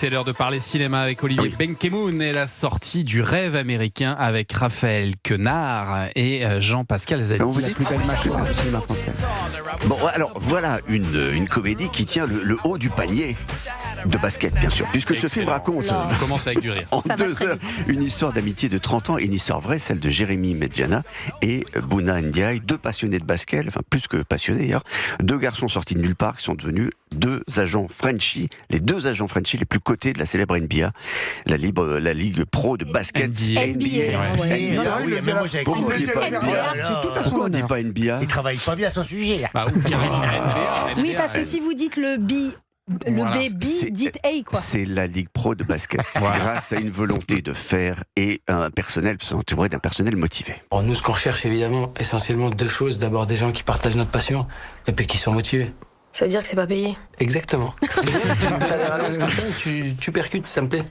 c'est l'heure de parler cinéma avec Olivier Benkemoun et la sortie du Rêve américain avec Raphaël Quenard et Jean-Pascal Zadi. On la plus belle machine du cinéma français. Bon, alors voilà une comédie qui tient le haut du panier de basket, bien sûr, puisque ce film raconte On commence avec du rire. en 2 heures une histoire d'amitié de 30 ans et une histoire vraie, celle de Jérémy Medjana et Bouna Ndiaye, 2 passionnés de basket, enfin plus que passionnés d'ailleurs, 2 garçons sortis de nulle part qui sont devenus 2 agents Frenchie, les 2 agents Frenchie les plus cotés de la célèbre NBA, la ligue pro de basket. NBA. Pourquoi on dit pas NBA? C'est tout à son Pourquoi on dit honneur. pas NBA? Il travaille pas bien son sujet. Bah, ou carrément NBA. Oui, parce que si vous dites le Voilà. baby, dites hey quoi. C'est la Ligue Pro de basket, Voilà. grâce à une volonté de faire et un personnel, entouré d'un personnel motivé. Bon, nous, ce qu'on recherche, évidemment, essentiellement 2 choses. D'abord, des gens qui partagent notre passion et puis qui sont motivés. Ça veut dire que c'est pas payé. Exactement. C'est bien, t'as des relances comme ça, tu percutes, ça me plaît.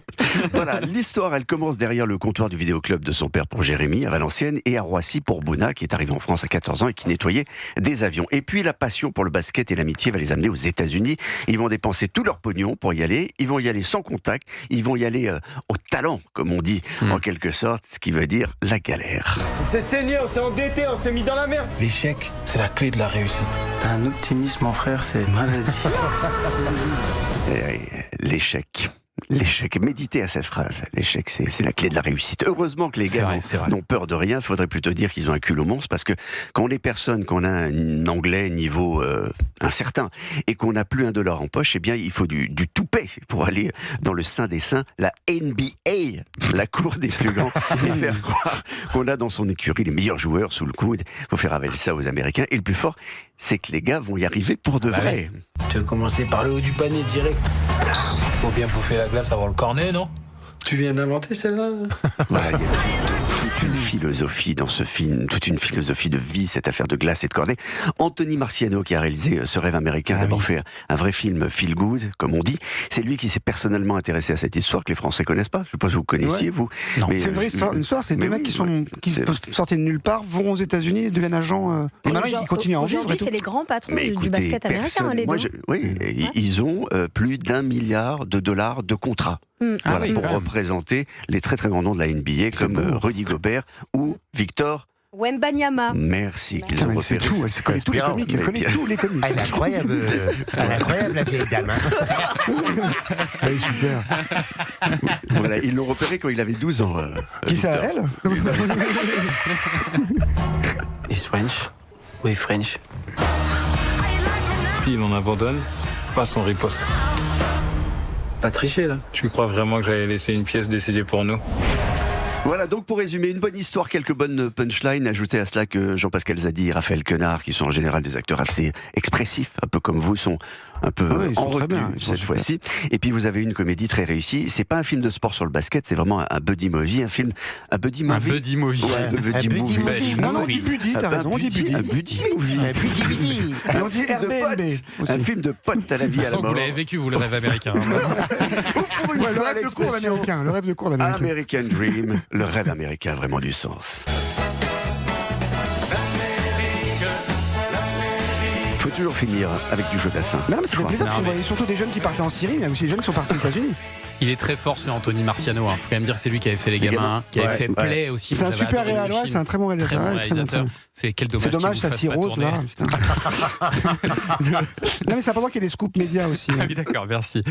Voilà, l'histoire, elle commence derrière le comptoir du vidéoclub de son père pour Jérémy, à Valenciennes, et à Roissy pour Bouna, qui est arrivé en France à 14 ans et qui nettoyait des avions. Et puis la passion pour le basket et l'amitié va les amener aux États-Unis. Ils vont dépenser tout leur pognon pour y aller. Ils vont y aller sans contact. Ils vont y aller au talent, comme on dit, en quelque sorte, ce qui veut dire la galère. On s'est saigné, on s'est endetté, on s'est mis dans la merde. L'échec, c'est la clé de la réussite. T'as un optimisme, mon frère, c'est une maladie. L'échec. L'échec. Méditez à cette phrase. L'échec, c'est la clé de la réussite. Heureusement que les C'est gars vrai, c'est vrai. n'ont peur de rien. Il faudrait plutôt dire qu'ils ont un culot monstre, parce que quand on est personne, qu'on a un anglais niveau incertain et qu'on n'a plus $1 en poche, eh bien, il faut du toupet pour aller dans le sein des saints, la NBA, la cour des plus grands, et faire croire qu'on a dans son écurie les meilleurs joueurs sous le coude. Il faut faire avaler ça aux Américains. Et le plus fort, c'est que les gars vont y arriver pour de vrai. Tu veux commencer par le haut du panier direct. Faut bien bouffer la glace avant le cornet, non? Tu viens d'inventer celle-là? Voilà, il y a toute une philosophie dans ce film, toute une philosophie de vie, cette affaire de glace et de cornet. Anthony Marciano, qui a réalisé Ce Rêve américain, a d'abord fait un vrai film feel good, comme on dit. C'est lui qui s'est personnellement intéressé à cette histoire que les Français connaissent pas. Je sais pas si vous connaissiez, vous. Non. Mais, C'est une vraie histoire. Une histoire, c'est 2 mais mecs oui, qui sortent de nulle part, vont aux États-unis, deviennent agents. Et maintenant, ils continuent à en vivre. Aujourd'hui, et tout. c'est les grands patrons mais du écoutez, basket américain, personne- les moi, deux. ils ont plus d'$1 milliard de contrats. Voilà, oui, pour quand même. représenter les très très grands noms de la NBA comme Rudy Gobert ou Victor. Wembanyama. Merci qu'ils Putain, ont mais elle sait repéré. tout, elle connaît tous les comiques, elle Mais connaît bien. tous les comiques. Elle est incroyable, la vieille dame. Elle est super. Voilà, ils l'ont repéré quand il avait 12 ans. Qui ça, Victor. elle Is French? Oui, French. Puis on abandonne, pas son riposte. Pas triché là. Tu crois vraiment que j'allais laisser une pièce décidée pour nous? Voilà, donc pour résumer, une bonne histoire, quelques bonnes punchlines. Ajoutez à cela que Jean-Pascal Zadi et Raphaël Quenard, qui sont en général des acteurs assez expressifs, un peu comme vous, sont un peu Ah oui, ils sont en très retenue bien, ils sont cette super. fois-ci. Et puis vous avez une comédie très réussie. C'est pas un film de sport sur le basket, c'est vraiment un buddy movie, un buddy Un movie. buddy movie. Ouais, de buddy Un buddy movie. movie. Non, non, on dit buddy, t'as raison, on dit buddy. Un buddy movie. Petit bidi. Et on dit de Airbnb. potes. Un film de potes à la vie Je à la sens que mort. vous l'avez vécu, vous, le Rêve américain. Pour une Ouais, le fois, rêve de cours l'expression d'américain. Le rêve de cours d'américain. American Dream, le rêve américain a vraiment du sens. Faut toujours finir avec du jeu d'assin. Mais non, mais ça fait plaisir parce Non, qu'on mais- voyait surtout des jeunes qui partaient en Syrie, mais il y a aussi des jeunes qui sont partis aux États-Unis. Il est très fort, c'est Anthony Marciano. Faut quand même dire que c'est lui qui avait fait Les Gamins, qui avait Ouais, fait ouais. Play aussi. C'est Moi, un j'avais super adoré ce réalisateur, film. c'est un très bon Très bon réalisateur. réalisateur. C'est quel dommage. C'est dommage, qu'il vous ça fasse s'y pas rose tourner. là. Putain. Non, mais c'est important qu'il y ait des scoops médias aussi. Ah oui, d'accord, merci.